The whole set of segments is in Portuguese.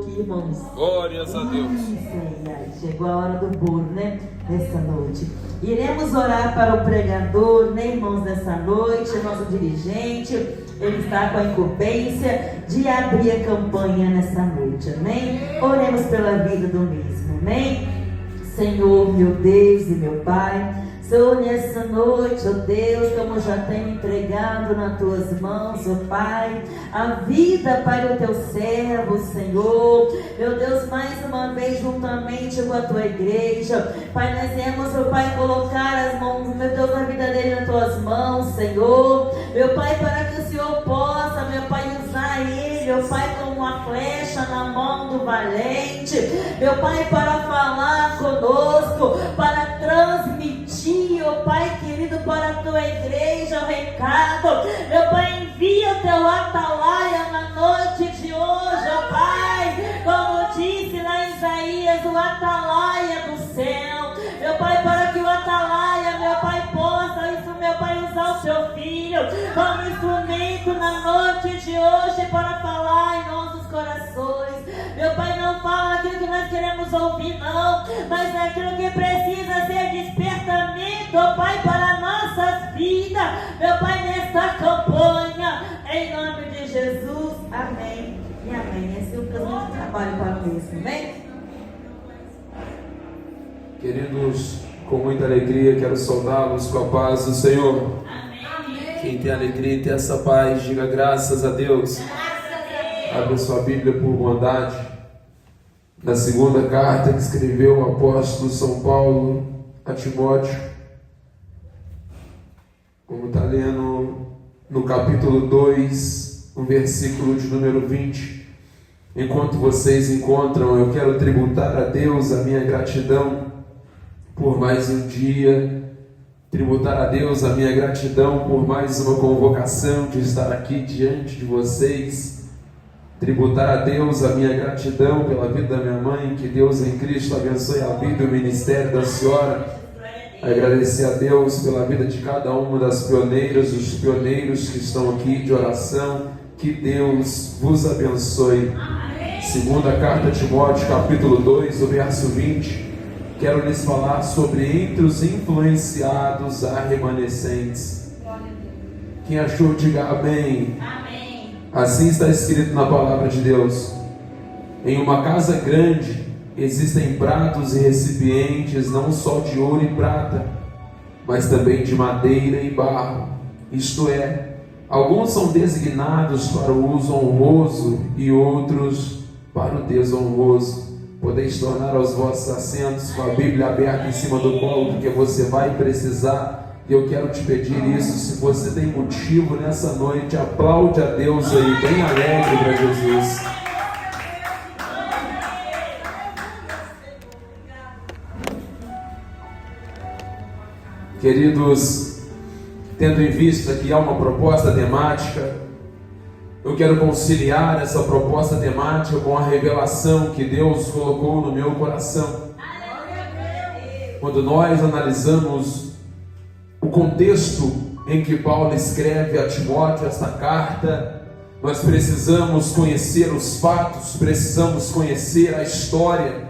aqui, irmãos. Glórias a Deus. Chegou a hora do bolo, né? Nessa noite. Iremos orar para o pregador, né, irmãos, nessa noite. Nosso dirigente, ele está com a incumbência de abrir a campanha nessa noite, amém? Oremos pela vida do mesmo, amém? Senhor, meu Deus e meu Pai, Senhor, nessa noite, ó Deus, como já tenho entregado nas tuas mãos, ó Pai, a vida, Pai, do teu servo, Senhor, meu Deus, mais uma vez, juntamente com a tua igreja, Pai, nós viemos, ó Pai, colocar as mãos, meu Deus, a vida dele nas tuas mãos, Senhor, meu Pai, para que o Senhor possa, meu Pai, usar ele, ó Pai, como uma flecha na mão do valente, meu Pai, para falar conosco, para transmitir, ó Pai querido, para a tua igreja o recado. Meu Pai, envia o teu atalaia na noite de hoje, ó Pai, como disse lá em Isaías, o atalaia do céu, meu Pai, para que o atalaia, meu Pai, possa, isso, meu Pai, usar o seu filho como instrumento na noite de hoje para falar em nossos corações. Meu Pai, não fala aquilo que nós queremos ouvir, não, mas é aquilo que precisa ser despertamento, ó Pai, para nossas vidas, meu Pai, nesta campanha, em nome de Jesus, amém e amém. Esse é o presente de trabalho para o mesmo, amém? Queridos, com muita alegria, quero saudá-los com a paz do Senhor. Amém. Quem tem alegria e tem essa paz, diga graças a Deus. Abra sua Bíblia por bondade. Na segunda carta que escreveu o apóstolo São Paulo a Timóteo, como está lendo no capítulo 2, o versículo de número 20. Enquanto vocês encontram, eu quero tributar a Deus a minha gratidão por mais um dia, tributar a Deus a minha gratidão por mais uma convocação de estar aqui diante de vocês, tributar a Deus a minha gratidão pela vida da minha mãe, que Deus em Cristo abençoe a vida e o ministério da senhora, agradecer a Deus pela vida de cada uma das pioneiras, dos pioneiros que estão aqui de oração, que Deus vos abençoe. Segunda carta a Timóteo, capítulo 2, o verso 20, quero lhes falar sobre entre os influenciados há remanescentes. Quem achou, diga amém. Assim está escrito na palavra de Deus: em uma casa grande existem pratos e recipientes, não só de ouro e prata, mas também de madeira e barro. Isto é, alguns são designados para o uso honroso e outros para o desonroso. Podeis tornar aos vossos assentos com a Bíblia aberta em cima do colo, porque você vai precisar. E eu quero te pedir isso, se você tem motivo nessa noite, aplaude a Deus aí, bem alegre para Jesus. Queridos, tendo em vista que há uma proposta temática, eu quero conciliar essa proposta temática com a revelação que Deus colocou no meu coração. Quando nós analisamos o contexto em que Paulo escreve a Timóteo esta carta, nós precisamos conhecer os fatos, precisamos conhecer a história,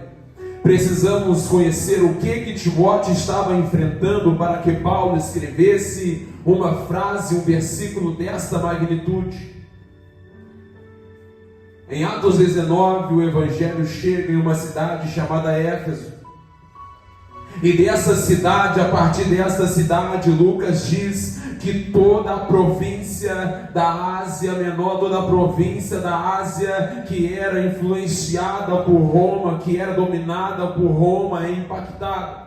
precisamos conhecer o que Timóteo estava enfrentando para que Paulo escrevesse uma frase, um versículo desta magnitude. Em Atos 19, o Evangelho chega em uma cidade chamada Éfeso. E dessa cidade, a partir dessa cidade, Lucas diz que toda a província da Ásia Menor, toda a província da Ásia que era influenciada por Roma, que era dominada por Roma, é impactada.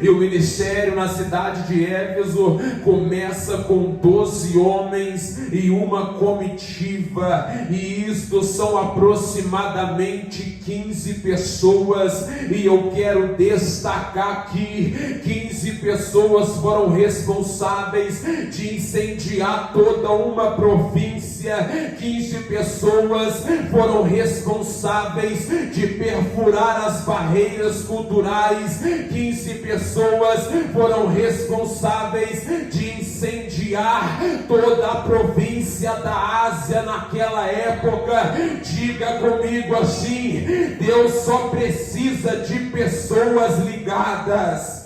E o ministério na cidade de Éfeso começa com 12 homens e uma comitiva, e isto são aproximadamente 15 pessoas, e eu quero destacar que 15 pessoas foram responsáveis de incendiar toda uma província. província. 15 pessoas foram responsáveis de perfurar as barreiras culturais. 15 pessoas foram responsáveis de incendiar toda a província da Ásia naquela época. Diga comigo assim: Deus só precisa de pessoas ligadas.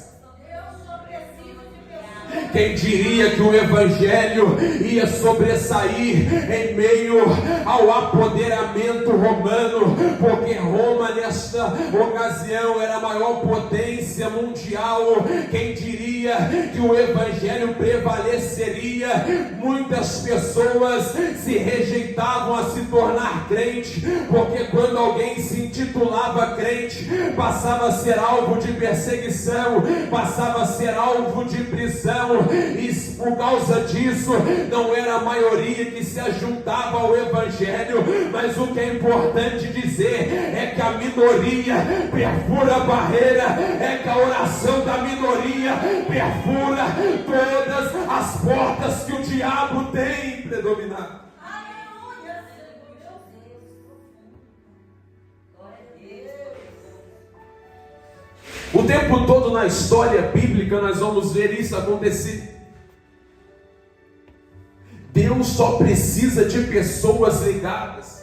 Quem diria que o Evangelho ia sobressair em meio ao apoderamento romano, porque Roma nesta ocasião era a maior potência mundial. Quem diria que o Evangelho prevaleceria? Muitas pessoas se rejeitavam a se tornar crente, porque quando alguém se intitulava crente, passava a ser alvo de perseguição, passava a ser alvo de prisão. E por causa disso, não era a maioria que se ajuntava ao Evangelho. Mas o que é importante dizer é que a minoria perfura a barreira, é que a oração da minoria perfura todas as portas que o diabo tem predominado. O tempo todo na história bíblica nós vamos ver isso acontecer. Deus só precisa de pessoas ligadas.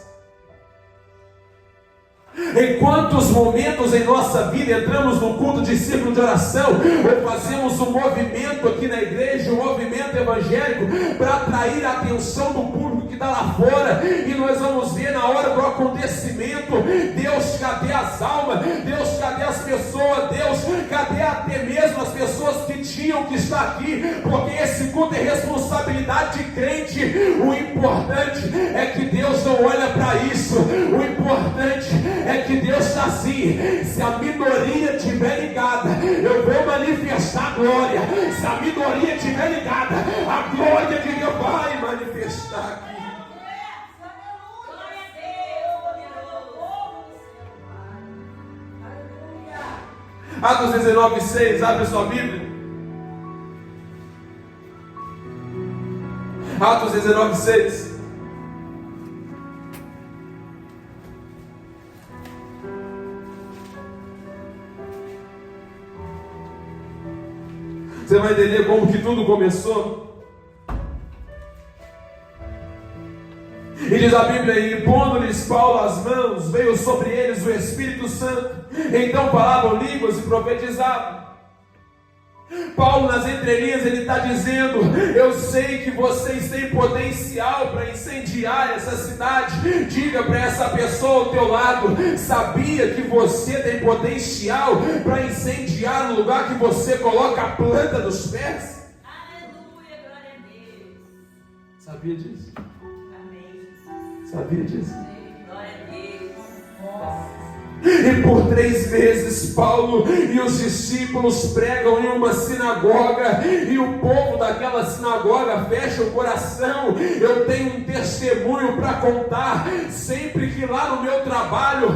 Em quantos momentos em nossa vida entramos no culto de círculo de oração, ou fazemos um movimento aqui na igreja, um movimento evangélico, para atrair a atenção do público que está lá fora, e nós vamos ver na hora do acontecimento: Deus, cadê as almas? Deus, cadê as pessoas? Deus, cadê até mesmo as pessoas que tinham que estar aqui? Porque esse culto é responsabilidade de crente. O importante é que Deus não olha para isso. O importante é que Deus está assim: se a minoria estiver ligada, eu vou manifestar a glória. Se a minoria estiver ligada, a glória de Deus vai manifestar aqui. Atos 19:6, abre sua Bíblia. Atos 19:6. Você vai entender como que tudo começou. E diz a Bíblia: e impondo-lhes Paulo as mãos, veio sobre eles o Espírito Santo. Então falavam línguas e profetizavam. Paulo, nas entrelinhas, ele está dizendo: eu sei que vocês têm potencial para incendiar essa cidade. Diga para essa pessoa ao teu lado: sabia que você tem potencial para incendiar o lugar que você coloca a planta dos pés? Aleluia, glória a Deus. Sabia disso? Amém. Sabia disso? Glória a Deus. E por 3 vezes Paulo e os discípulos pregam em uma sinagoga, e o povo daquela sinagoga fecha o coração. Eu tenho um testemunho para contar. Sempre que lá no meu trabalho,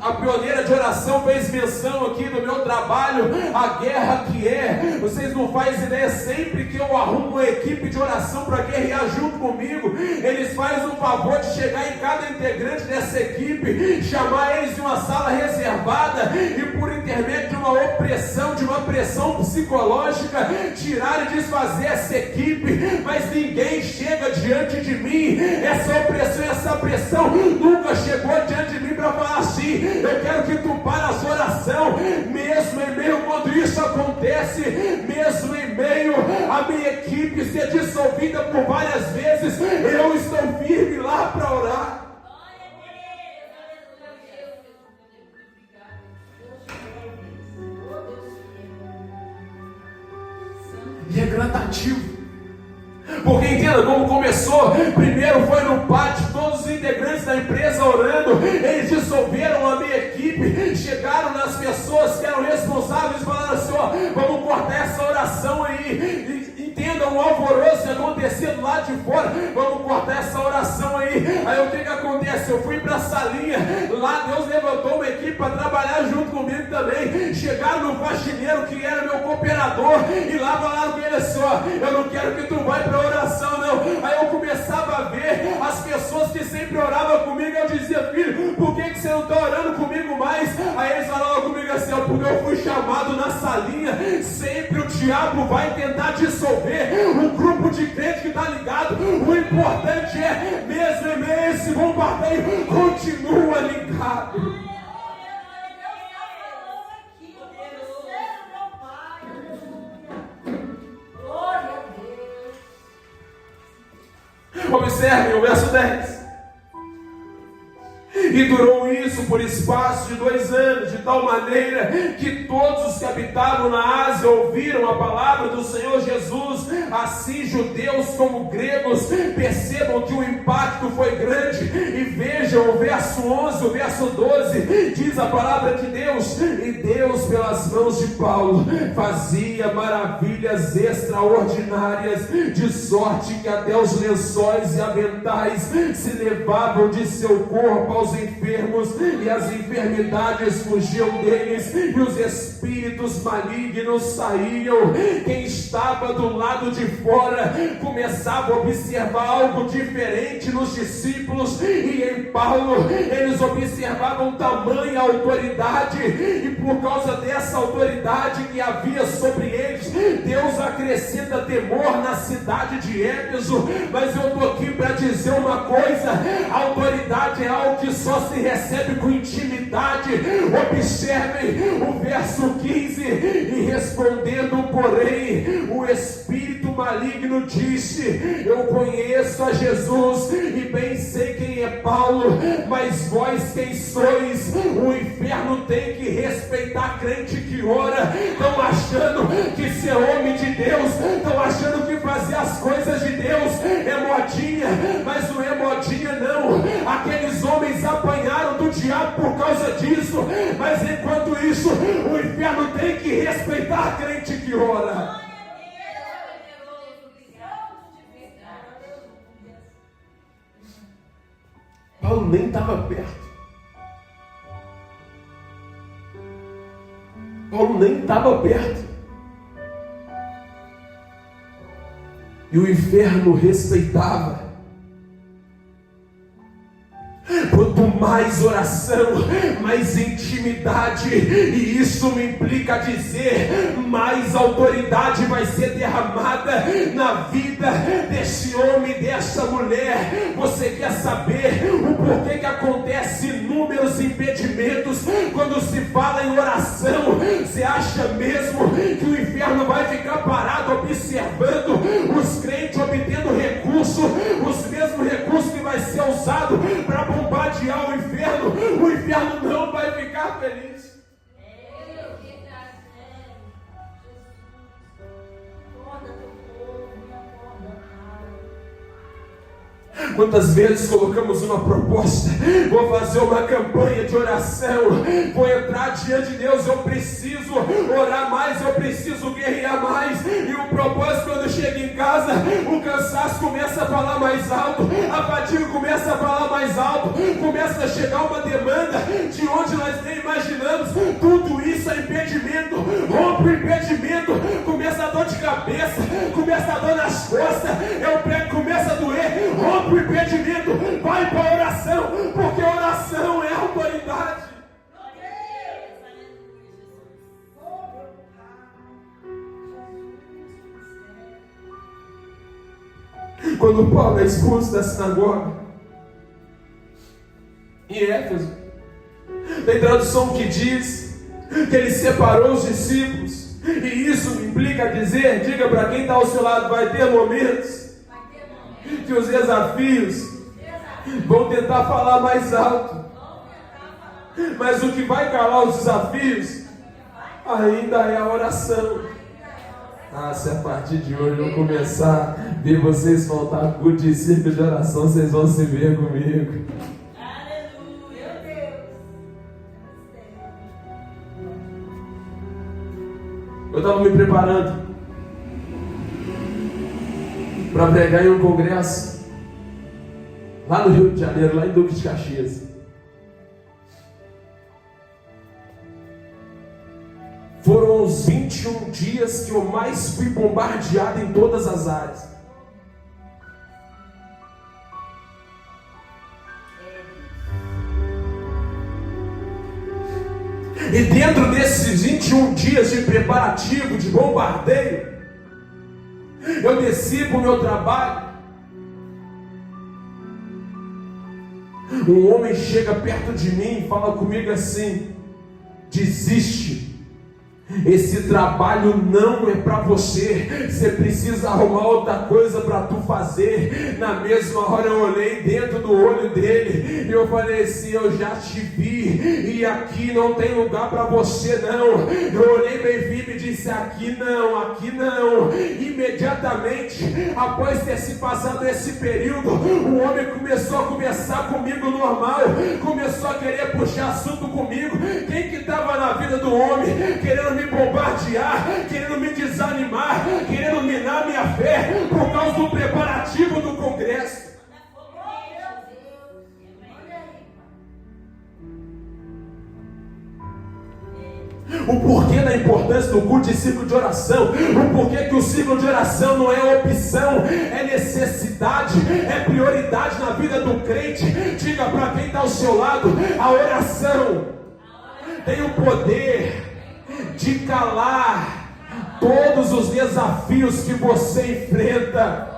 a pioneira de oração fez menção aqui no meu trabalho, a guerra que é, vocês não fazem ideia. Sempre que eu arrumo uma equipe de oração para guerrear junto comigo, eles fazem o favor de chegar em cada integrante dessa equipe, chamar eles de uma sala reservada, e por intermédio de uma opressão, de uma pressão psicológica, tirar e desfazer essa equipe. Mas ninguém chega diante de mim, essa opressão, essa pressão nunca chegou diante de mim para falar assim: eu quero que tu pares a oração. Mesmo em meio, quando isso acontece, mesmo em meio a minha equipe ser dissolvida por várias vezes, eu estou firme lá para orar. E é gradativo, porque entenda como começou. Primeiro foi no pátio, todos os integrantes da empresa orando. Eles dissolveram a minha equipe, chegaram nas pessoas que eram responsáveis e falaram assim: ó, vamos cortar essa oração aí. Entendam o alvoroço acontecendo lá de fora. Vamos cortar essa oração aí. Aí o que acontece? Eu fui para a salinha, lá Deus levantou uma equipe para trabalhar junto comigo também. Chegaram no faxineiro que era meu cooperador e lá falaram com ele assim: ó, eu não quero que tu vai para oração não. Aí eu começava a ver as pessoas que sempre oravam comigo. Eu dizia: filho, por que você não está orando comigo mais? Aí eles falavam comigo assim: ó, porque eu fui chamado na salinha. Sempre o diabo vai tentar dissolver o grupo de crente que está ligado. O importante é, mesmo em meio a esse bombardeio, continua ligado. Observem o verso 10. E durou isso por espaço de 2 anos, de tal maneira que todos os que habitavam na Ásia ouviram a palavra do Senhor Jesus. Assim judeus como gregos percebam que o impacto foi grande. E vejam o verso 11, o verso 12, diz a palavra de Deus: e Deus pelas mãos de Paulo fazia maravilhas extraordinárias, de sorte que até os lençóis e aventais se levavam de seu corpo aos enfermos, e as enfermidades fugiam deles, e os espíritos malignos saíam. Quem estava do lado de fora começava a observar algo diferente nos discípulos e em Paulo. Eles observavam tamanha autoridade, e por causa dessa autoridade que havia sobre eles, Deus acrescenta temor na cidade de Éfeso. Mas eu estou aqui para dizer uma coisa: a autoridade é algo que só se recebe com intimidade. Observem o verso 15: e respondendo, porém, o espírito maligno disse: eu conheço a Jesus e bem sei quem é Paulo, mas vós quem sois? O inferno tem que respeitar crente que ora. Estão achando que ser homem de Deus, estão achando que fazer as coisas de Deus é modinha, mas não é modinha não. Aqueles homens apanharam do diabo por causa disso, mas enquanto isso o inferno tem que respeitar crente que ora. Paulo nem estava perto. Paulo nem estava perto. E o inferno respeitava. Quanto mais oração, mais intimidade, e isso me implica dizer, mais autoridade vai ser derramada na vida desse homem, dessa mulher. Você quer saber o porquê que acontece inúmeros impedimentos quando se fala em oração? Você acha mesmo que o inferno vai ficar parado observando os crentes obtendo recurso, os mesmos recursos que vai ser usado para bombardear o inferno? O inferno não vai ficar feliz. Quantas vezes colocamos uma proposta: vou fazer uma campanha de oração, vou entrar diante de Deus, eu preciso orar mais, eu preciso guerrear mais, e o propósito, quando chega em casa, o cansaço começa a falar mais alto, a fadiga começa a falar mais alto, começa a chegar uma demanda de onde nós nem imaginamos. Tudo isso é impedimento. Rompe o impedimento, começa a dor de cabeça, começa a dor nas costas, eu prego, começa a doer. Rompe o impedimento, vai para a oração, porque a oração é autoridade. Quando Paulo é expulso da sinagoga em Éfeso, tem tradução que diz que ele separou os discípulos, e isso implica dizer, diga para quem está ao seu lado, vai ter momentos que os desafios vão tentar falar mais alto, mas o que vai calar os desafios ainda é a oração. Se a partir de hoje eu começar a ver vocês faltar culto de círculo de oração, vocês vão se ver comigo. Eu estava me preparando para pregar em um congresso, lá no Rio de Janeiro, lá em Duque de Caxias. Foram os 21 dias que eu mais fui bombardeado em todas as áreas. E dentro desses 21 dias de preparativo, de bombardeio, eu desci para o meu trabalho. Um homem chega perto de mim e fala comigo assim: desiste. Esse trabalho não é para você. Você precisa arrumar outra coisa para tu fazer. Na mesma hora eu olhei dentro do olho dele e eu falei assim: eu já te vi e aqui não tem lugar para você não. Eu olhei bem firme e disse: aqui não, aqui não. Imediatamente após ter se passado esse período, o homem começou a conversar comigo normal, começou a querer puxar assunto comigo. Quem que estava na vida do homem querendo me bombardear, querendo me desanimar, querendo minar minha fé por causa do preparativo do congresso? O porquê da importância do culto de ciclo de oração, o porquê que o ciclo de oração não é opção, é necessidade, é prioridade na vida do crente. Diga para quem está ao seu lado: a oração tem o poder de calar todos os desafios que você enfrenta.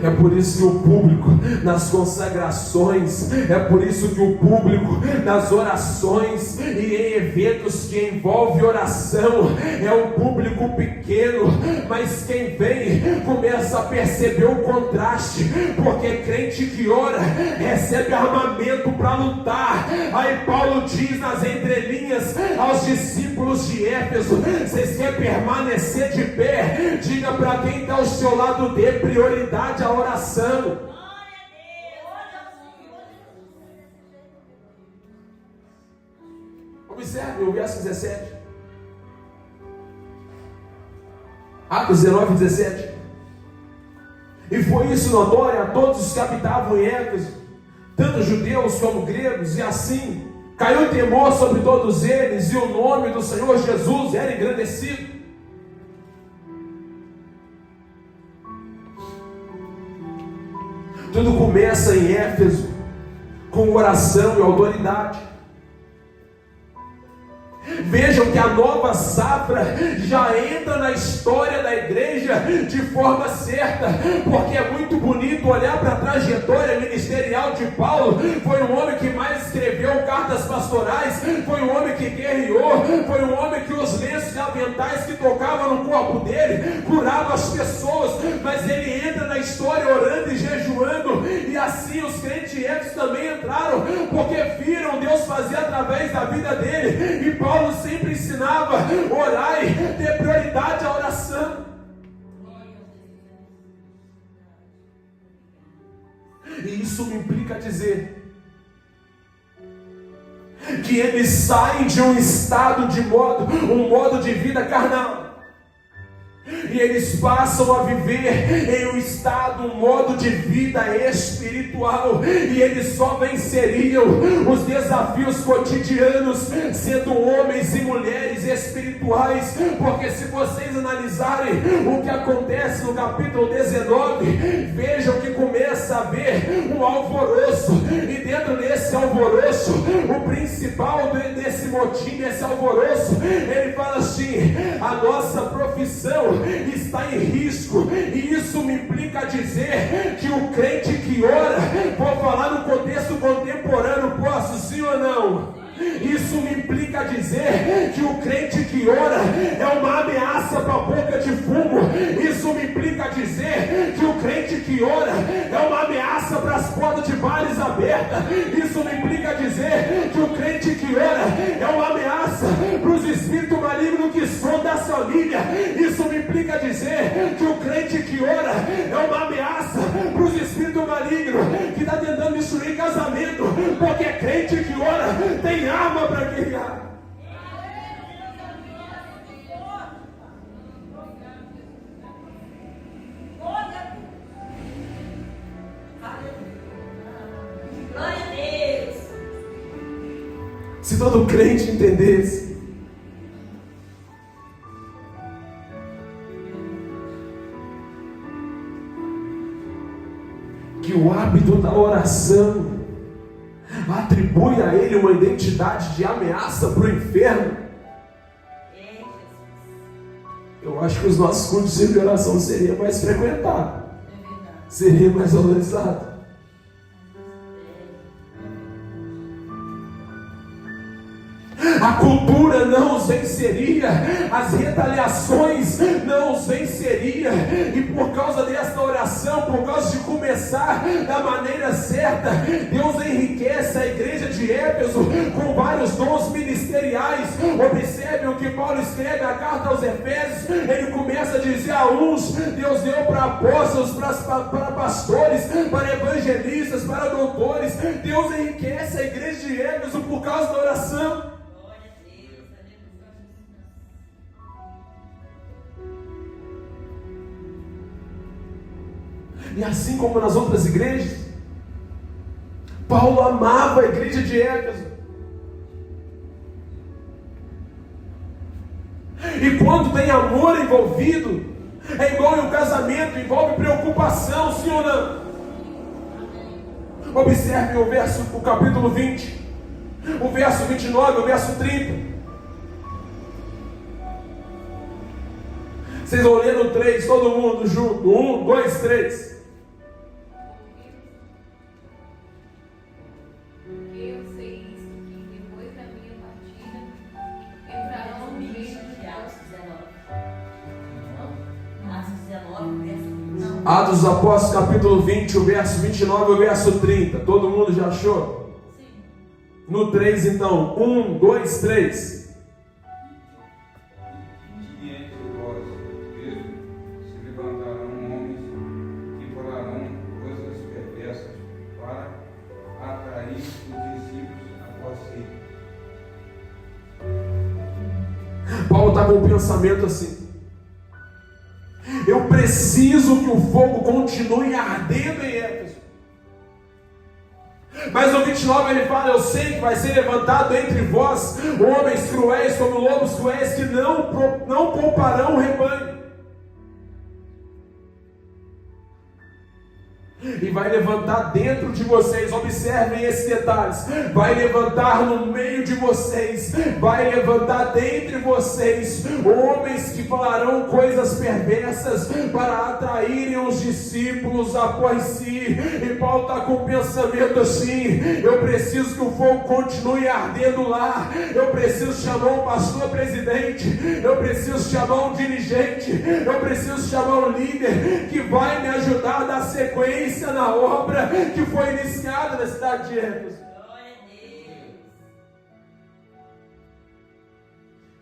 É por isso que o público nas consagrações, é por isso que o público nas orações e em eventos que envolvem oração é um público pequeno, mas quem vem começa a perceber o contraste, porque crente que ora recebe armamento para lutar. Aí Paulo diz nas entrelinhas aos discípulos de Éfeso: vocês querem permanecer de pé? Diga para quem está ao seu lado: dê prioridade à oração. Observe o verso 17. Atos 19, 17. E foi isso notório a todos os que habitavam em Éfeso, tanto judeus como gregos, e assim caiu temor sobre todos eles, e o nome do Senhor Jesus era engrandecido. Tudo começa em Éfeso com oração e autoridade. Vejam que a nova safra já entra na história da igreja de forma certa, porque é muito bonito olhar para a trajetória ministerial de Paulo. Foi um homem que mais escreveu cartas pastorais, foi um homem que guerreou, foi um homem que os lenços e aventais que tocavam no corpo dele curavam as pessoas, mas ele entra na história orando e jejuando, e assim os crentes também entraram, porque viram Deus fazer através da vida dele. E Paulo sempre ensinava: orai, dê prioridade à oração. E isso me implica dizer que eles saem de um estado de um modo de vida carnal, e eles passam a viver em um estado, um modo de vida espiritual, e eles só venceriam os desafios cotidianos sendo homens e mulheres espirituais, porque se vocês analisarem o que acontece no capítulo 19, vejam que começa a haver um alvoroço, e dentro desse alvoroço, o principal desse motim, desse alvoroço, ele fala assim: a nossa profissão está em risco. E isso me implica dizer que o crente que ora, vou falar no contexto contemporâneo, posso sim ou não? Isso me implica dizer que o crente que ora é uma ameaça para a boca de fumo. Isso me implica dizer que o crente que ora é uma ameaça para as portas de bares abertas. Isso me implica dizer que o crente que ora é uma ameaça para os espíritos malignos que escondem a família. Isso me implica dizer que o crente que ora é uma ameaça para os espíritos malignos que está tentando destruir casamento, porque crente que ora tem arma para guerrear. Se todo crente entendesse que o hábito da oração atribui a ele uma identidade de ameaça para o inferno, eu acho que os nossos cultos de oração seriam mais frequentados, seria mais valorizado. A cultura não os venceria, as retaliações não os venceria, e por causa desta oração, por causa de começar da maneira certa, Deus enriquece a igreja de Éfeso com vários dons ministeriais. Observe o que Paulo escreve na carta aos Efésios. Ele começa a dizer: a uns Deus deu para apóstolos, para pastores, para evangelistas, para doutores. Deus enriquece a igreja de Éfeso por causa da oração. E assim como nas outras igrejas, Paulo amava a igreja de Éfeso. E quando tem amor envolvido, é igual em um casamento, envolve preocupação, sim ou não? Observe o capítulo 20, o verso 29, o verso 30. Vocês vão ler no 3, todo mundo junto. 1, 2, 3. Atos dos Apóstolos, capítulo 20, o verso 29 e o verso 30. Todo mundo já achou? Sim. No 3, então. 1, 2, 3. E entre vós mesmo se levantarão homens que falarão coisas perversas para atrair os discípulos após si. Paulo está com um pensamento assim: eu preciso que o fogo continue ardendo em Éfeso. Mas no 29 ele fala: eu sei que vai ser levantado entre vós homens cruéis como lobos cruéis, que não pouparão o rebanho. E vai levantar dentro de vocês, observem esses detalhes, vai levantar no meio de vocês, vai levantar dentre vocês homens que falarão coisas perversas para atraírem os discípulos após si. E Paulo está com um pensamento assim: eu preciso que o fogo continue ardendo lá, eu preciso chamar um pastor presidente, eu preciso chamar um dirigente, eu preciso chamar um líder que vai me ajudar a dar sequência na obra que foi iniciada na cidade de Éfeso. Glória a Deus.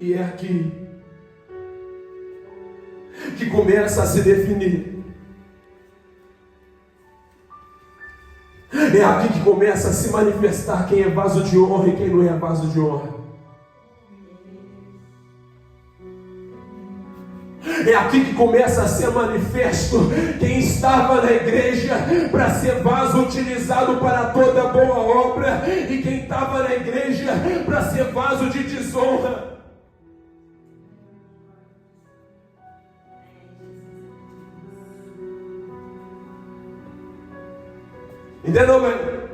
E é aqui que começa a se definir. É aqui que começa a se manifestar quem é vaso de honra e quem não é vaso de honra. É aqui que começa a ser manifesto quem estava na igreja para ser vaso utilizado para toda boa obra e quem estava na igreja para ser vaso de desonra. Entendeu, velho?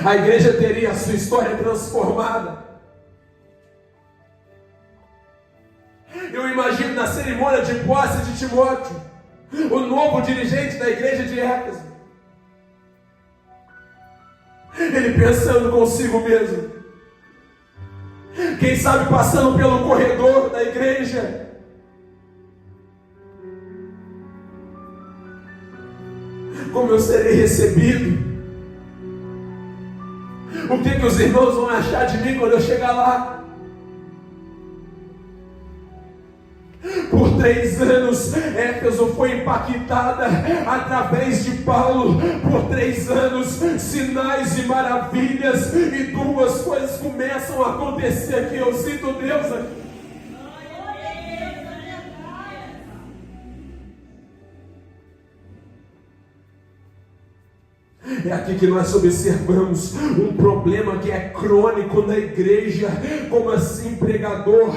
A igreja teria a sua história transformada. Eu imagino na cerimônia de posse de Timóteo, o novo dirigente da igreja de Éfeso, ele pensando consigo mesmo, quem sabe passando pelo corredor da igreja, como eu serei recebido, o que os irmãos vão achar de mim quando eu chegar lá. Por 3 anos, Éfeso foi impactada através de Paulo. Por 3 anos, sinais e maravilhas, e 2 coisas começam a acontecer aqui. Eu sinto Deus aqui. É aqui que nós observamos um problema que é crônico na igreja. Como assim, pregador?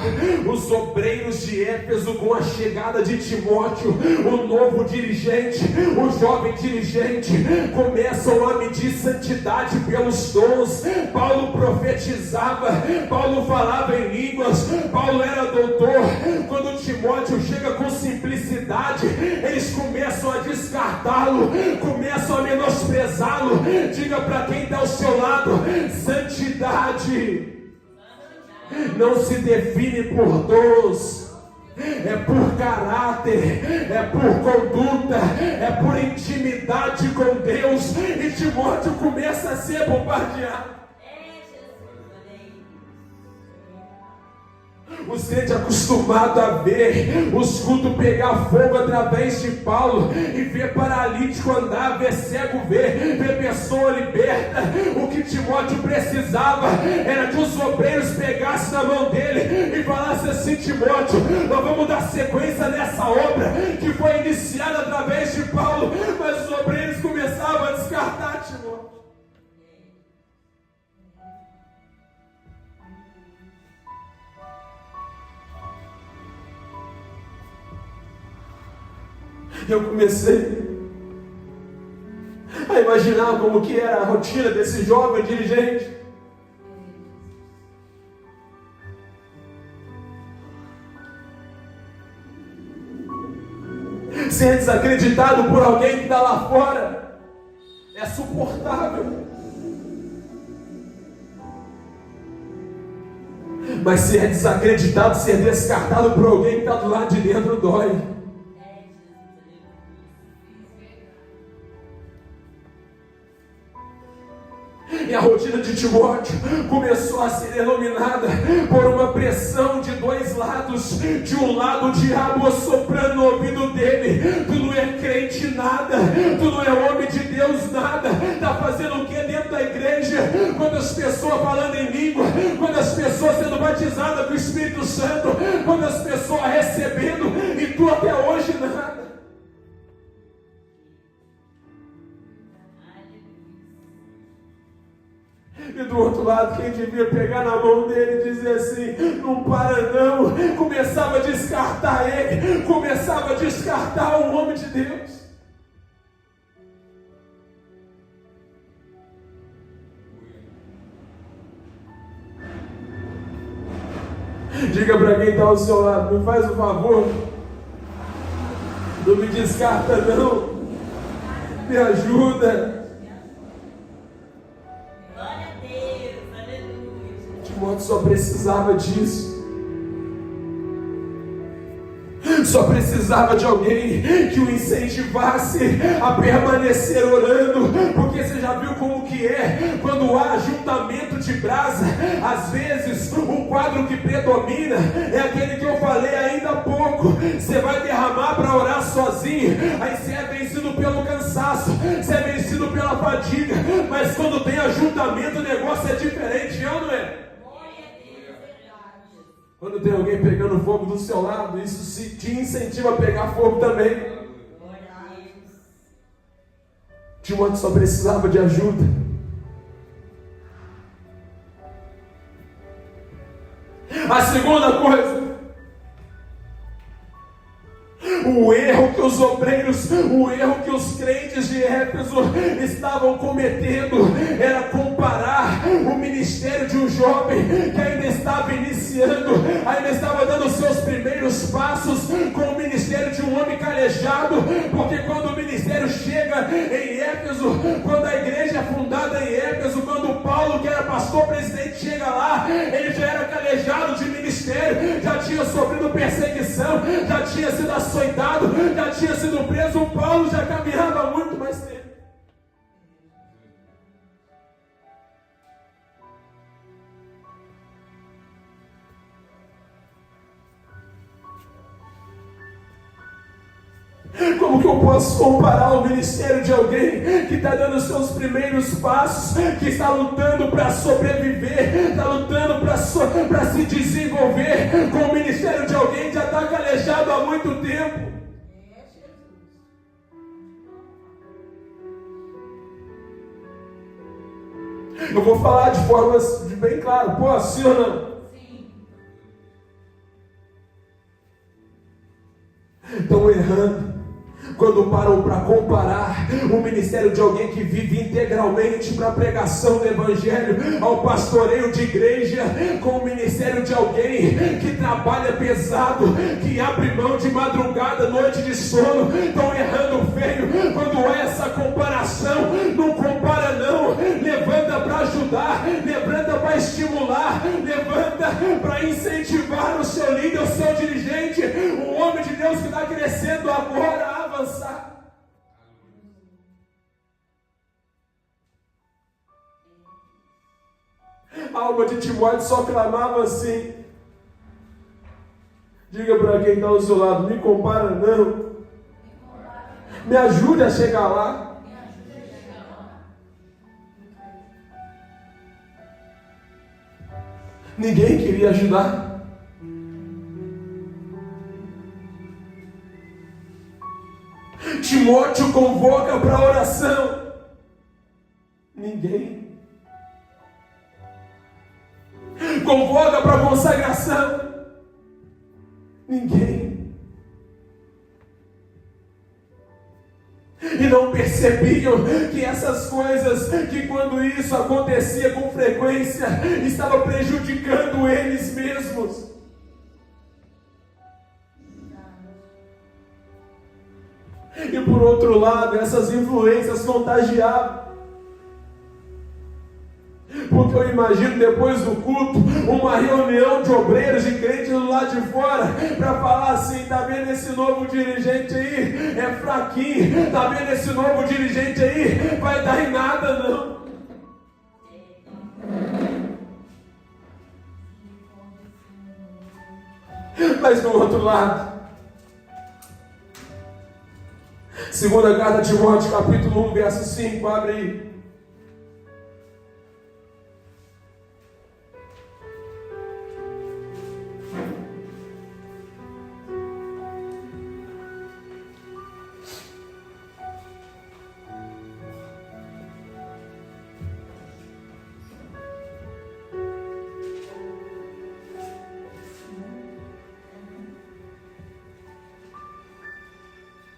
Os obreiros de Éfeso, com a chegada de Timóteo, o novo dirigente, o jovem dirigente, começam a medir santidade pelos dons. Paulo profetizava, Paulo falava em línguas, Paulo era doutor. Quando Timóteo chega com simplicidade, eles começam a descartá-lo, começam a menosprezá-lo. Diga para quem está ao seu lado: santidade não se define por dons, é por caráter, é por conduta, é por intimidade com Deus. E Timóteo começa a ser bombardeado. Os crentes acostumados a ver os cultos pegar fogo através de Paulo, e ver paralítico andar, ver cego ver pessoa liberta. O que Timóteo precisava era que os obreiros pegassem na mão dele e falassem assim: Timóteo, nós vamos dar sequência nessa obra que foi iniciada através de Paulo. Mas os obreiros começavam a descartar Timóteo. Eu comecei a imaginar como que era a rotina desse jovem dirigente. Ser desacreditado por alguém que está lá fora é suportável. Mas ser desacreditado, ser descartado por alguém que está do lado de dentro dói. E a rotina de Timóteo começou a ser iluminada por uma pressão de dois lados. De um lado, o diabo soprando no ouvido dele: tu não é crente nada, tu não é homem de Deus nada, está fazendo o que dentro da igreja? Quando as pessoas falando em língua, quando as pessoas sendo batizadas com o Espírito Santo, quando as pessoas recebendo, e tu até hoje nada. E do outro lado, quem devia pegar na mão dele e dizer assim: não para não, começava a descartar ele, começava a descartar o homem de Deus. Diga para quem está ao seu lado: me faz um favor, não me descarta não, me ajuda. Timóteo só precisava disso. Só precisava de alguém que o incentivasse a permanecer orando. Porque você já viu como que é quando há ajuntamento de brasa? Às vezes o quadro que predomina é aquele que eu falei ainda há pouco. Você vai derramar para orar sozinho, aí você é vencido pelo cansaço, você é vencido pela fadiga. Mas quando tem ajuntamento, o negócio é diferente, não é? Quando tem alguém pegando fogo do seu lado, isso te incentiva a pegar fogo também. Timóteo só precisava de ajuda. A segunda coisa, o erro que os obreiros, o erro que os crentes de Éfeso estavam cometendo era comparar o ministério de um jovem que ainda estava iniciando, ainda estava dando os seus primeiros passos, com o ministério de um homem calejado. Porque quando o ministério chega em Éfeso, quando a igreja é fundada em Éfeso, quando Paulo, que era pastor presidente, chega lá, ele já era calejado de ministério, já tinha sofrido perseguição, já tinha sido açoitado, já tinha sido preso. O Paulo já caminhava há muito mais tempo. Como que eu posso comparar o ministério de alguém que está dando os seus primeiros passos, que está lutando para sobreviver, está lutando para se desenvolver, com o ministério de alguém que já está calejado há muito tempo? Eu vou falar de forma bem clara. Posso, sim ou não? Sim. Estão errando quando param para comparar o ministério de alguém que vive integralmente para a pregação do Evangelho, ao pastoreio de igreja, com o ministério de alguém que trabalha pesado, que abre mão de madrugada, noite de sono. Estão errando feio quando há essa comparação. Não compara não, levanta para ajudar, levanta para estimular, levanta para incentivar o seu líder, o seu dirigente, o homem de Deus que está crescendo agora a avançar. A alma de Timóteo só clamava assim: diga para quem está ao seu lado, me compara não, me ajude a chegar lá. Ninguém queria ajudar. Timóteo convoca para a oração. Ninguém. Convoca para a consagração. Ninguém. E não percebiam que essas coisas, que quando isso acontecia com frequência, estava prejudicando eles mesmos. E por outro lado, essas influências contagiavam. Porque eu imagino depois do culto, uma reunião de obreiros e crentes do lado de fora, para falar assim: tá vendo esse novo dirigente aí? É fraquinho. Tá vendo esse novo dirigente aí? Vai dar em nada não. Mas do outro lado, segunda carta de Timóteo, capítulo 1, verso 5, abre aí.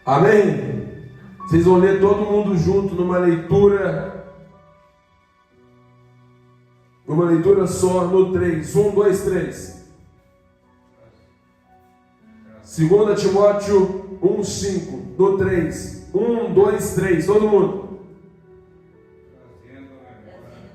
Amém? Vocês vão ler todo mundo junto numa leitura só no 3. 1, 2, 3. 2 Timóteo 1, 5. No 3. 1, 2, 3. Todo mundo. Trazendo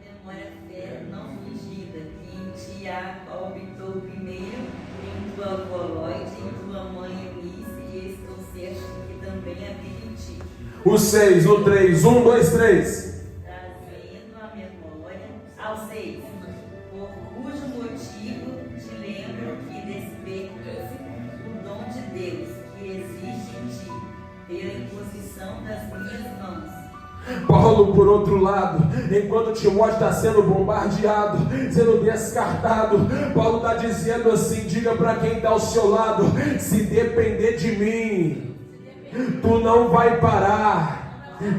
memória a fé não fingida, que em ti habitou primeiro em tua avó Lóide, em tua mãe Eunice, e estou certo que também habita em ti. O 6, o 3. 1, 2, 3. Trazendo a memória ao 6, por cujo motivo te lembro que desperta-se o dom de Deus que existe em ti, pela imposição das minhas mãos. Paulo, por outro lado, enquanto Timóteo está sendo bombardeado, sendo descartado, Paulo está dizendo assim: diga para quem está ao seu lado, se depender de mim, tu não vai parar.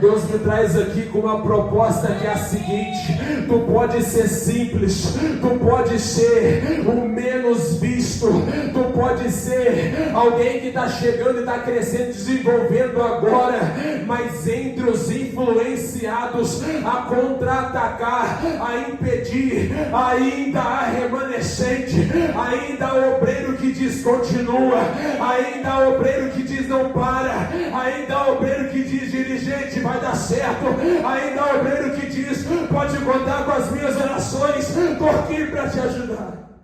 Deus me traz aqui com uma proposta que é a seguinte: tu pode ser simples, tu pode ser o menos visto, tu pode ser alguém que está chegando e está crescendo, desenvolvendo agora, mas entre os influenciados a contra-atacar, a impedir, ainda há remanescente, ainda há obreiro que diz continua, ainda há obreiro que diz não para, ainda há obreiro que diz dirigente vai dar certo, ainda há obreiro que diz pode contar com as minhas orações, estou aqui para te ajudar.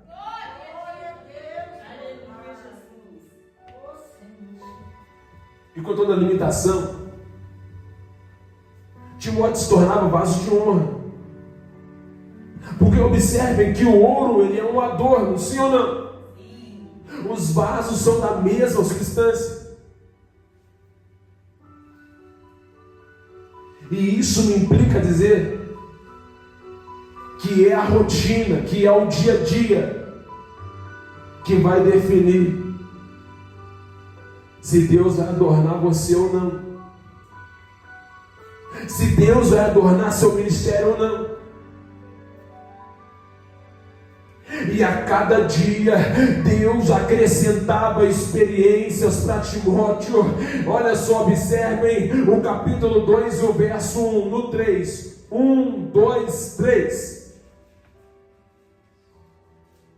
E com toda a limitação, Timóteo se tornava vaso de honra. Porque observem que o ouro ele é um adorno, sim ou não? Os vasos são da mesma substância. E isso me implica dizer que é a rotina, que é o dia a dia que vai definir se Deus vai adornar você ou não, se Deus vai adornar seu ministério ou não. E a cada dia Deus acrescentava experiências para Timóteo. Olha só, observem o capítulo 2 e o verso 1, no 3. 1, 2, 3.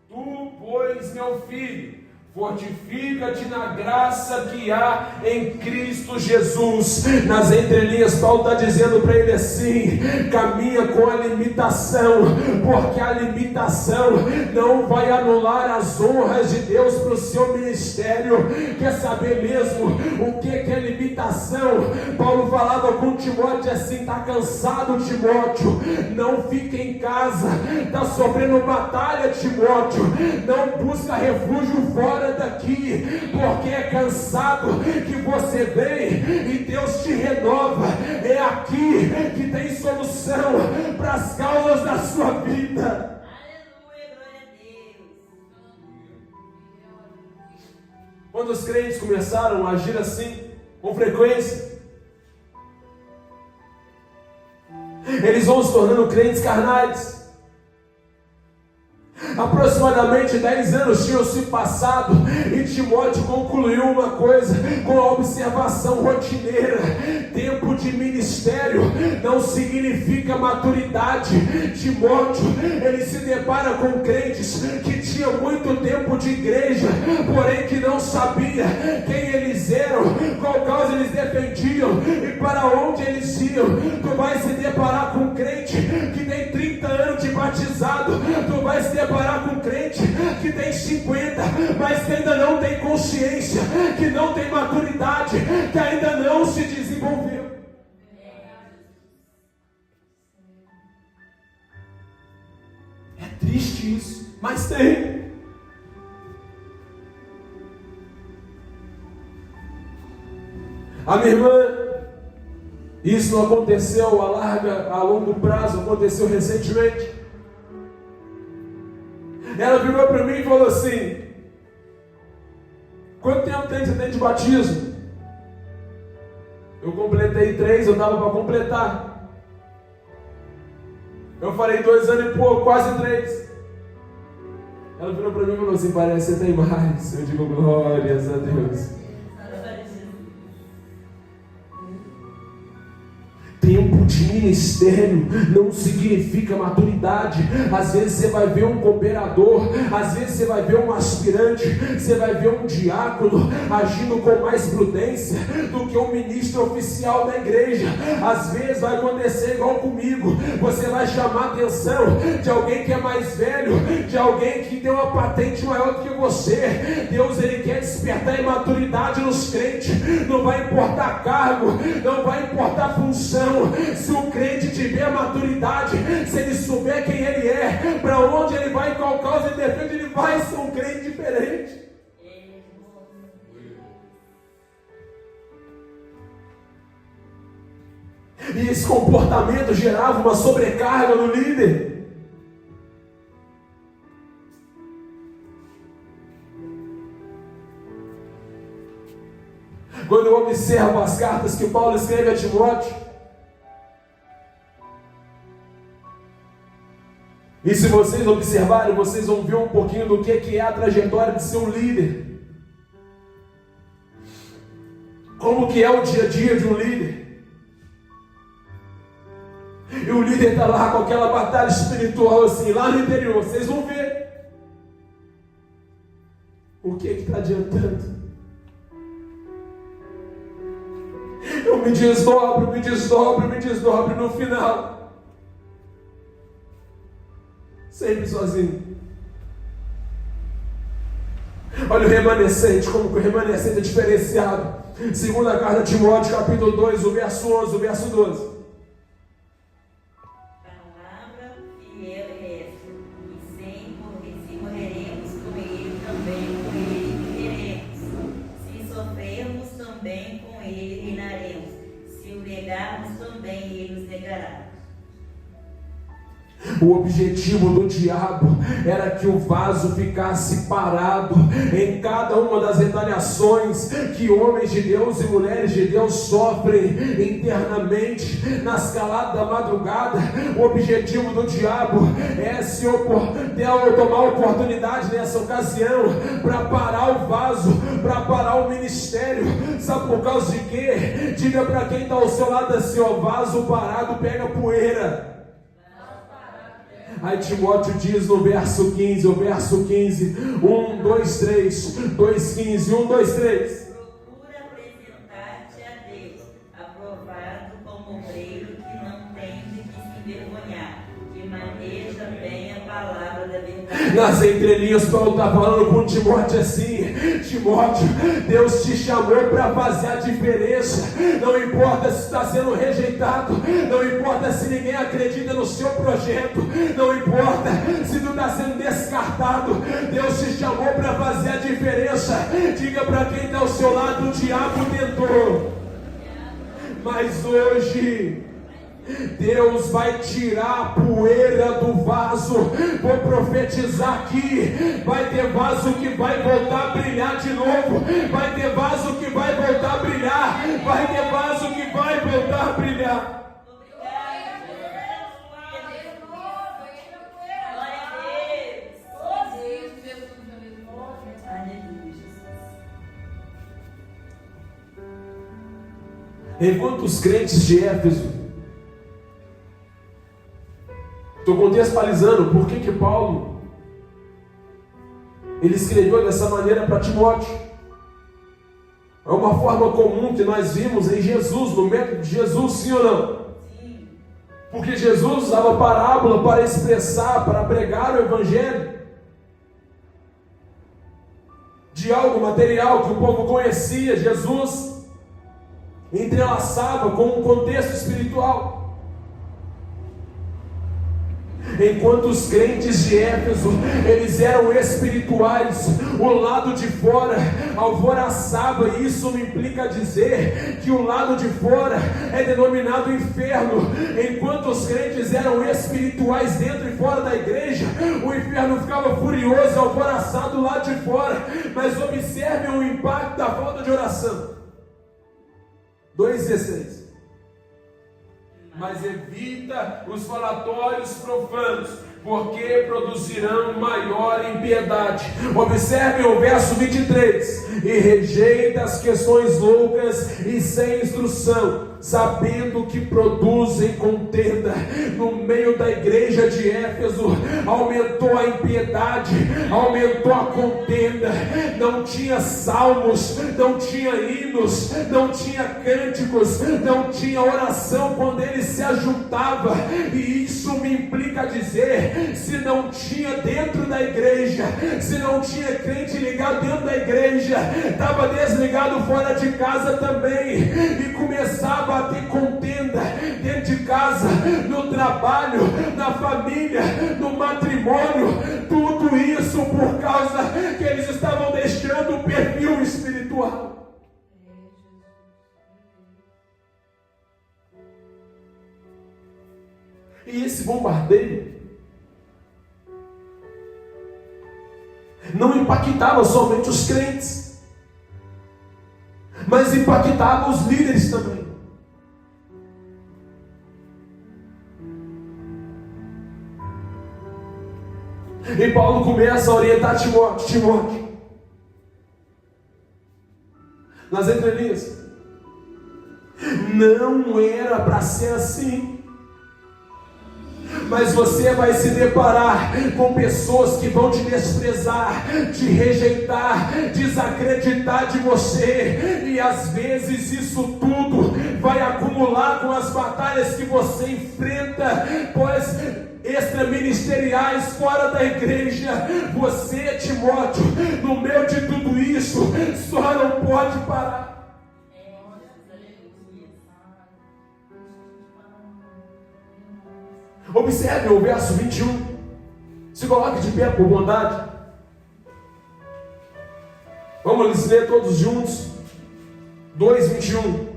Tu, pois, meu filho, fortifica-te na graça que há em Cristo Jesus. Nas entrelinhas, Paulo está dizendo para ele assim: caminha com a limitação, porque a limitação não vai anular as honras de Deus para o seu ministério. Quer saber mesmo o que é limitação? Paulo falava com Timóteo assim: está cansado, Timóteo? Não fica em casa. Está sofrendo batalha, Timóteo? Não busca refúgio fora daqui, porque é cansado que você vem e Deus te renova. É aqui que tem solução para as causas da sua vida. Aleluia, glória a Deus. Quando os crentes começaram a agir assim, com frequência, eles vão se tornando crentes carnais. Aproximadamente 10 anos tinham se passado e Timóteo concluiu uma coisa com a observação rotineira: tempo de ministério não significa maturidade. Timóteo, ele se depara com crentes que tinham muito tempo de igreja, porém que não sabia quem eles eram, qual causa eles defendiam e para onde eles iam. Tu vai se deparar com um crente que tem 30 anos de batizado, tu vai se deparar com um crente que tem 50, mas que ainda não tem consciência, que não tem maturidade, que ainda não se desenvolveu. É triste isso, mas tem. A minha irmã, isso não aconteceu a longo prazo, aconteceu recentemente. Ela virou para mim e falou assim: quanto tempo você tem de batismo? Eu completei 3, eu dava para completar. Eu falei 2 anos e pouco, quase 3. Ela virou para mim e falou assim: parece que você tem mais. Eu digo: glórias a Deus. Tempo de ministério não significa maturidade. Às vezes você vai ver um cooperador, às vezes você vai ver um aspirante, você vai ver um diácono agindo com mais prudência do que um ministro oficial da igreja. Às vezes vai acontecer igual comigo: você vai chamar a atenção de alguém que é mais velho, de alguém que tem uma patente maior do que você. Deus, ele quer despertar imaturidade nos crentes. Não vai importar cargo, não vai importar função. Se o crente tiver maturidade, se ele souber quem ele é, para onde ele vai, qual causa ele defende, ele vai ser um crente diferente. E esse comportamento gerava uma sobrecarga no líder. Quando eu observo as cartas que Paulo escreve a Timóteo, e se vocês observarem, vocês vão ver um pouquinho do que é a trajetória de ser um líder. Como que é o dia a dia de um líder. E o líder está lá com aquela batalha espiritual assim, lá no interior. Vocês vão ver. O que está adiantando? Eu me desdobro no final. Sempre sozinho. Olha o remanescente, como que o remanescente é diferenciado. Segunda carta de Timóteo, capítulo 2, o verso 11, o verso 12. Palavra fiel é essa, e se morreremos com ele, também com ele viveremos. Se sofrermos, também com ele reinaremos. Se o negarmos, também ele nos negará. O objetivo do diabo era que o vaso ficasse parado em cada uma das retaliações que homens de Deus e mulheres de Deus sofrem internamente nas caladas da madrugada. O objetivo do diabo é se tomar oportunidade nessa ocasião para parar o vaso, para parar o ministério. Sabe por causa de quê? Diga para quem está ao seu lado assim: ó, vaso parado pega poeira. Aí Timóteo diz no verso 15, 1, 2, 3, 2, 15, 1, 2, 3. Procura apresentar-te a Deus, aprovado como obreiro que não tem de que se envergonhar, que maneja bem a palavra da verdade. Nas entrelinhas, Paulo está falando com Timóteo assim: Timóteo, Deus te chamou para fazer a diferença. Não importa se está sendo rejeitado, não importa se ninguém acredita no seu projeto, não importa se tu está sendo descartado, Deus te chamou para fazer a diferença. Diga para quem está ao seu lado: o diabo tentou, mas hoje Deus vai tirar a poeira do vaso. Vou profetizar aqui: vai ter vaso que vai voltar a brilhar de novo, vai ter vaso que vai voltar a brilhar, vai ter vaso que vai voltar a brilhar. Enquanto os crentes de Éfeso, estou contextualizando por que Paulo ele escreveu dessa maneira para Timóteo. É uma forma comum que nós vimos em Jesus, no método de Jesus, sim ou não? Sim. Porque Jesus usava parábola para expressar, para pregar o evangelho de algo material que o povo conhecia. Jesus entrelaçava com um contexto espiritual. Enquanto os crentes de Éfeso, eles eram espirituais, o lado de fora alvoroçava. E isso me implica dizer que o lado de fora é denominado inferno. Enquanto os crentes eram espirituais dentro e fora da igreja, o inferno ficava furioso, alvoroçado lá de fora. Mas observem o impacto da falta de oração. 2,16. Mas evita os falatórios profanos, porque produzirão maior impiedade. Observe o verso 23. E rejeita as questões loucas e sem instrução, sabendo que produzem contenda. No meio da igreja de Éfeso aumentou a impiedade, aumentou a contenda. Não tinha salmos, não tinha hinos, não tinha cânticos, não tinha oração quando ele se ajuntava. E isso me implica dizer: se não tinha dentro da igreja, se não tinha crente ligado dentro da igreja, estava desligado fora de casa também. E começava a ter contenda dentro de casa, no trabalho, na família, no matrimônio. Tudo isso por causa que eles estavam deixando o perfil espiritual. E esse bombardeio não impactava somente os crentes, mas impactava os líderes também. E Paulo começa a orientar Timóteo nas entrelinhas: não era para ser assim. Mas você vai se deparar com pessoas que vão te desprezar, te rejeitar, desacreditar de você. E às vezes isso tudo vai acumular com as batalhas que você enfrenta, pois extraministeriais fora da igreja. Você, Timóteo, no meio de tudo isso, só não pode parar. Observe o verso 21. Se coloque de pé por bondade. Vamos ler todos juntos. 2:21.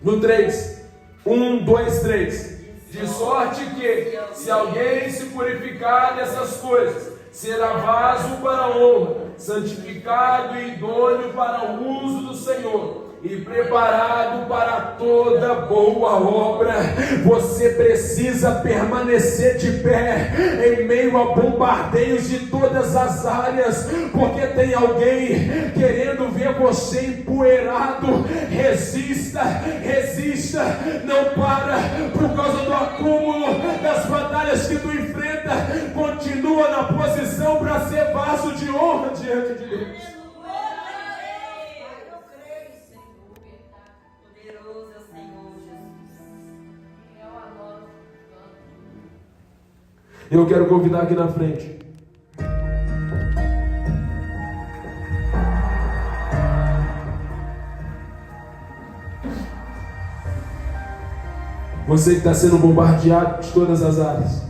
No 3. 1, 2, 3. De sorte que, se alguém se purificar dessas coisas, será vaso para a honra, santificado e idôneo para o uso do Senhor, e preparado para toda boa obra. Você precisa permanecer de pé em meio a bombardeios de todas as áreas, porque tem alguém querendo ver você empoeirado. Resista, resista, não para por causa do acúmulo das batalhas que tu enfrenta. Continua na posição para ser vaso de honra diante de Deus. Eu quero convidar aqui na frente você que está sendo bombardeado de todas as áreas.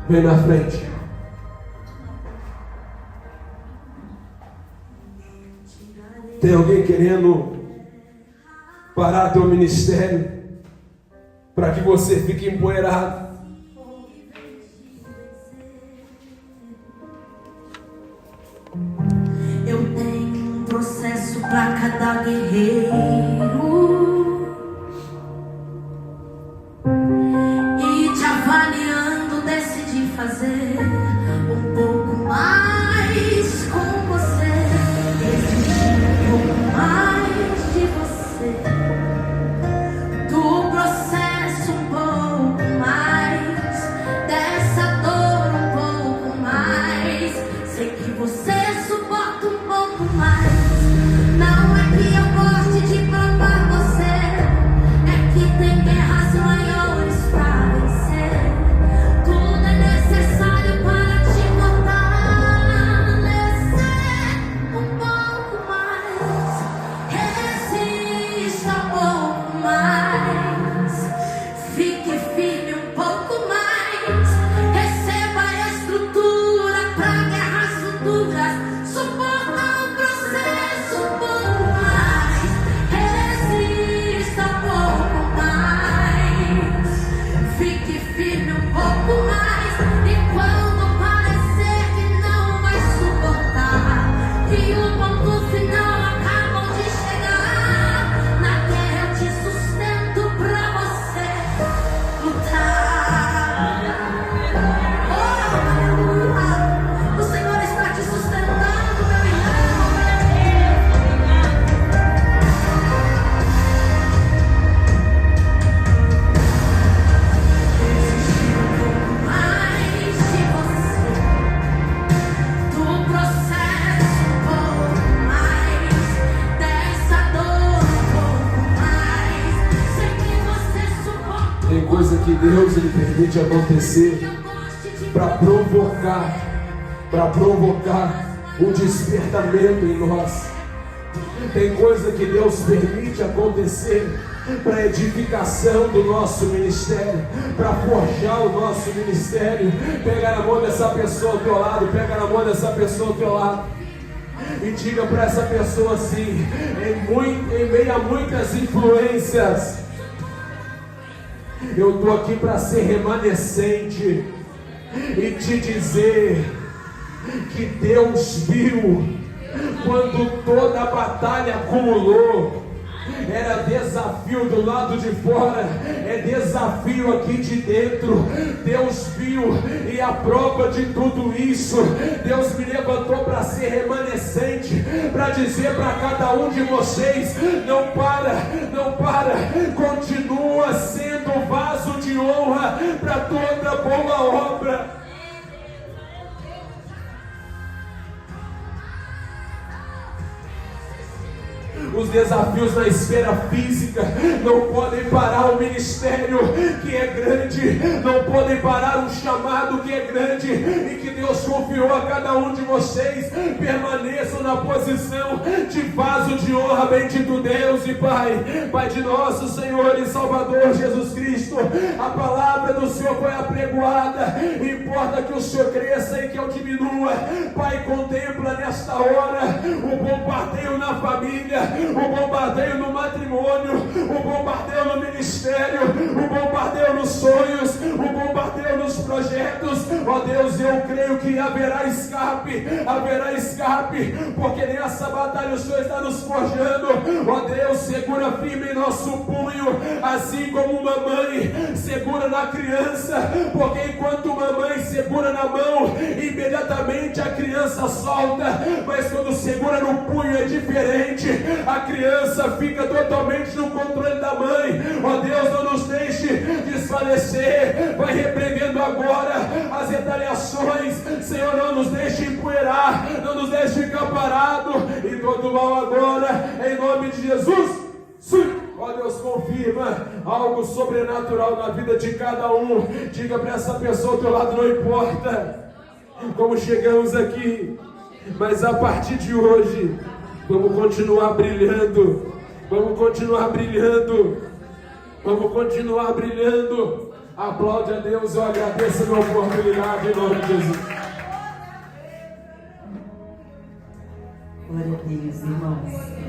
Vem na frente. Tem alguém querendo parar teu ministério para que você fique empoeirado? Eu tenho um processo para cada guerreiro, e te avaliando decidi fazer um pouco mais com você, exigir um pouco mais de você, do processo um pouco mais, dessa dor um pouco mais. Sei que você suporta um pouco mais. Não é que eu goste de provar você, é que tem guerras maiores pra vencer. Tudo é necessário para te fortalecer um pouco mais. Resista um pouco mais. Fique firme um pouco mais. Receba a estrutura para guerras futuras. Suporta o processo um pouco mais. Resista um pouco mais. Fique firme um pouco mais. E quando parecer que não vai suportar, que o ponto final acabou de chegar, na guerra eu te sustento pra você lutar. Oh, aleluia! O Senhor está te sustentando, meu irmão. Exigir um pouco mais de você, do processo um pouco mais, dessa dor um pouco mais. Sei que você suporta. Tem coisa que Deus ele permite acontecer para provocar um despertamento em nós. Tem coisa que Deus permite acontecer para edificação do nosso ministério, para forjar o nosso ministério. Pega na mão dessa pessoa ao teu lado, pega na mão dessa pessoa ao teu lado e diga para essa pessoa assim: em meio a muitas influências, eu estou aqui para ser remanescente e te dizer que Deus viu quando toda a batalha acumulou. Era desafio do lado de fora, é desafio aqui de dentro. Deus viu, e a prova de tudo isso, Deus me levantou para ser remanescente, para dizer para cada um de vocês: não para, não para, continua sendo vaso de honra para toda boa obra. Os desafios na esfera física não podem parar o ministério que é grande, não podem parar um chamado que é grande e que Deus confiou a cada um de vocês. Permaneçam na posição de vaso de honra, bendito Deus e Pai, Pai de nosso Senhor e Salvador Jesus Cristo. A palavra do Senhor foi apregoada, importa que o Senhor cresça e que eu diminua. Pai, contempla nessa nesta hora, o bombardeio na família, o bombardeio no matrimônio, o bombardeio no ministério, o bombardeio nos sonhos, o bombardeio nos projetos. Ó Deus, eu creio que haverá escape, porque nessa batalha o Senhor está nos forjando. Ó Deus, segura firme em nosso punho, assim como uma mãe segura na criança, porque enquanto uma mãe segura na mão, imediatamente a criança solta, mas quando segura no punho é diferente, a criança fica totalmente no controle da mãe. Ó Deus, não nos deixe desfalecer, vai repreendendo agora as retaliações, Senhor, não nos deixe empoeirar, não nos deixe ficar parado, e todo mal agora, em nome de Jesus. Sim. Ó Deus, confirma algo sobrenatural na vida de cada um. Diga para essa pessoa ao teu lado: não importa como chegamos aqui, mas a partir de hoje vamos continuar brilhando, vamos continuar brilhando, vamos continuar brilhando. Aplaude a Deus, eu agradeço a minha oportunidade em nome de Jesus. Glória a Deus, irmãos.